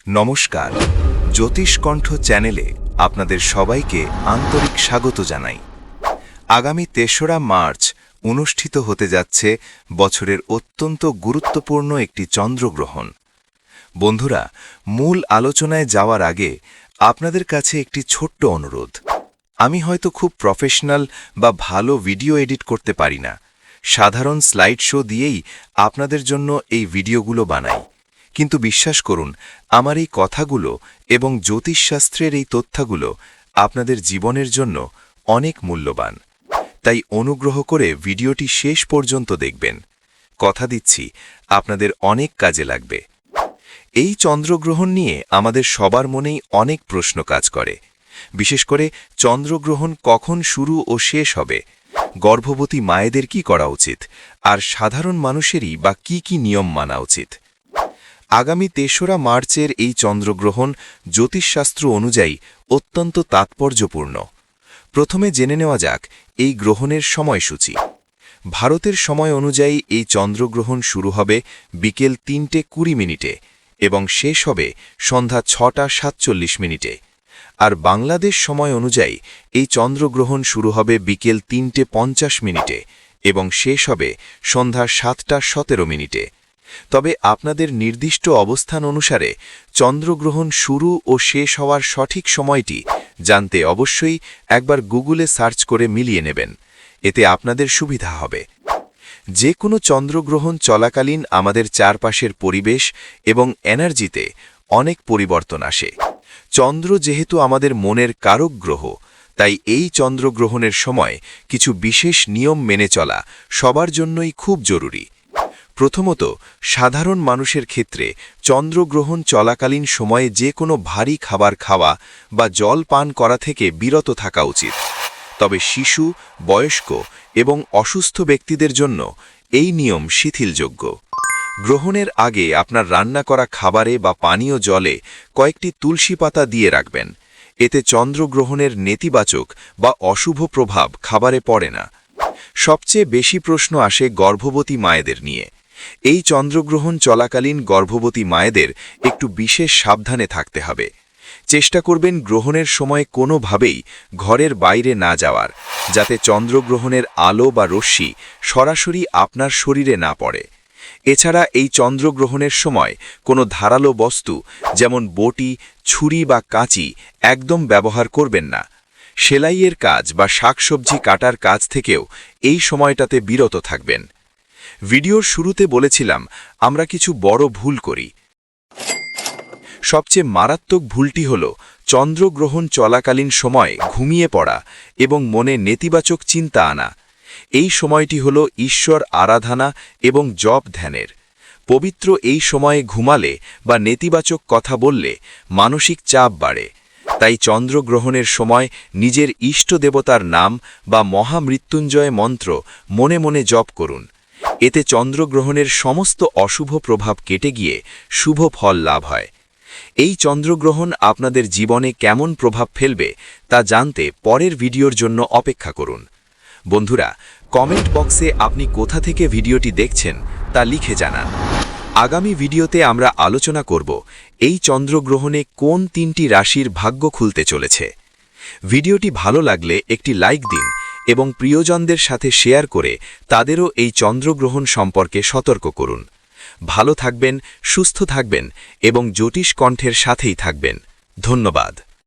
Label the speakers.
Speaker 1: নমস্কার, জ্যোতিষকণ্ঠ চ্যানেলে আপনাদের সবাইকে আন্তরিক স্বাগত জানাই। আগামী ৩রা মার্চ অনুষ্ঠিত হতে যাচ্ছে বছরের অত্যন্ত গুরুত্বপূর্ণ একটি চন্দ্রগ্রহণ। বন্ধুরা, মূল আলোচনায় যাওয়ার আগে আপনাদের কাছে একটি ছোট্ট অনুরোধ। আমি হয়তো খুব প্রফেশনাল বা ভালো ভিডিও এডিট করতে পারি না। সাধারণ স্লাইড শো দিয়েই আপনাদের জন্য এই ভিডিওগুলো বানাই। কিন্তু বিশ্বাস করুন, আমার এই কথাগুলো এবং জ্যোতিষশাস্ত্রের এই তথ্যগুলো আপনাদের জীবনের জন্য অনেক মূল্যবান। তাই অনুগ্রহ করে ভিডিওটি শেষ পর্যন্ত দেখবেন। কথা দিচ্ছি, আপনাদের অনেক কাজে লাগবে। এই চন্দ্রগ্রহণ নিয়ে আমাদের সবার মনেই অনেক প্রশ্ন কাজ করে। বিশেষ করে চন্দ্রগ্রহণ কখন শুরু ও শেষ হবে, গর্ভবতী মায়েদের কি করা উচিত, আর সাধারণ মানুষেরই বা কি নিয়ম মানা উচিত। আগামী ৩রা মার্চের এই চন্দ্রগ্রহণ জ্যোতিষশাস্ত্র অনুযায়ী অত্যন্ত তাৎপর্যপূর্ণ। প্রথমে জেনে নেওয়া যাক এই গ্রহণের সময়সূচি। ভারতের সময় অনুযায়ী এই চন্দ্রগ্রহণ শুরু হবে বিকেল ৩:২০ এবং শেষ হবে সন্ধ্যা ৬:৪৭। আর বাংলাদেশ সময় অনুযায়ী এই চন্দ্রগ্রহণ শুরু হবে বিকেল ৩:৫০ এবং শেষ হবে সন্ধ্যা ৭:১৭। তবে আপনাদের নির্দিষ্ট অবস্থান অনুসারে চন্দ্রগ্রহণ শুরু ও শেষ হওয়ার সঠিক সময়টি জানতে অবশ্যই একবার গুগলে সার্চ করে মিলিয়ে নেবেন। এতে আপনাদের সুবিধা হবে। যে কোনো চন্দ্রগ্রহণ চলাকালীন আমাদের চারপাশের পরিবেশ এবং এনার্জিতে অনেক পরিবর্তন আসে। চন্দ্র যেহেতু আমাদের মনের কারক গ্রহ, তাই এই চন্দ্রগ্রহণের সময় কিছু বিশেষ নিয়ম মেনে চলা সবার জন্যই খুব জরুরি। প্রথমত, সাধারণ মানুষের ক্ষেত্রে চন্দ্রগ্রহণ চলাকালীন সময়ে যে কোনো ভারী খাবার খাওয়া বা জল পান করা থেকে বিরত থাকা উচিত। তবে শিশু, বয়স্ক এবং অসুস্থ ব্যক্তিদের জন্য এই নিয়ম শিথিলযোগ্য। গ্রহণের আগে আপনার রান্না করা খাবারে বা পানীয় জলে কয়েকটি তুলসী পাতা দিয়ে রাখবেন। এতে চন্দ্রগ্রহণের নেতিবাচক বা অশুভ প্রভাব খাবারে পড়ে না। সবচেয়ে বেশি প্রশ্ন আসে গর্ভবতী মায়েদের নিয়ে। এই চন্দ্রগ্রহণ চলাকালীন গর্ভবতী মায়েদের একটু বিশেষ সাবধানে থাকতে হবে। চেষ্টা করবেন গ্রহণের সময় কোনোভাবেই ঘরের বাইরে না যাওয়ার, যাতে চন্দ্রগ্রহণের আলো বা রশ্মি সরাসরি আপনার শরীরে না পড়ে। এছাড়া এই চন্দ্রগ্রহণের সময় কোনো ধারালো বস্তু যেমন বটি, ছুরি বা কাঁচি একদম ব্যবহার করবেন না। সেলাইয়ের কাজ বা শাকসবজি কাটার কাজ থেকেও এই সময়টাতে বিরত থাকবেন। ভিডিওর শুরুতে বলেছিলাম আমরা কিছু বড় ভুল করি। সবচেয়ে মারাত্মক ভুলটি হল চন্দ্রগ্রহণ চলাকালীন সময় ঘুমিয়ে পড়া এবং মনে নেতিবাচক চিন্তা আনা। এই সময়টি হল ঈশ্বর আরাধনা এবং জপ ধ্যানের। পবিত্র এই সময়ে ঘুমালে বা নেতিবাচক কথা বললে মানসিক চাপ বাড়ে। তাই চন্দ্রগ্রহণের সময় নিজের ইষ্ট দেবতার নাম বা মহামৃত্যুঞ্জয় মন্ত্র মনে মনে জপ করুন। এতে চন্দ্রগ্রহণের সমস্ত অশুভ প্রভাব কেটে গিয়ে শুভ ফল লাভ হয়। এই চন্দ্রগ্রহণ আপনাদের জীবনে কেমন প্রভাব ফেলবে তা জানতে পরের ভিডিওর জন্য অপেক্ষা করুন। বন্ধুরা, কমেন্ট বক্সে আপনি কোথা থেকে ভিডিওটি দেখছেন তা লিখে জানান। আগামী ভিডিওতে আমরা আলোচনা করব এই চন্দ্রগ্রহণে কোন 3টি রাশির ভাগ্য খুলতে চলেছে। ভিডিওটি ভালো লাগলে একটি লাইক দিন এবং প্রিয়জনদের সাথে শেয়ার করে তাদেরও এই চন্দ্রগ্রহণ সম্পর্কে সতর্ক করুন। ভালো থাকবেন, সুস্থ থাকবেন এবং জ্যোতিষ কণ্ঠের সাথেই থাকবেন। ধন্যবাদ।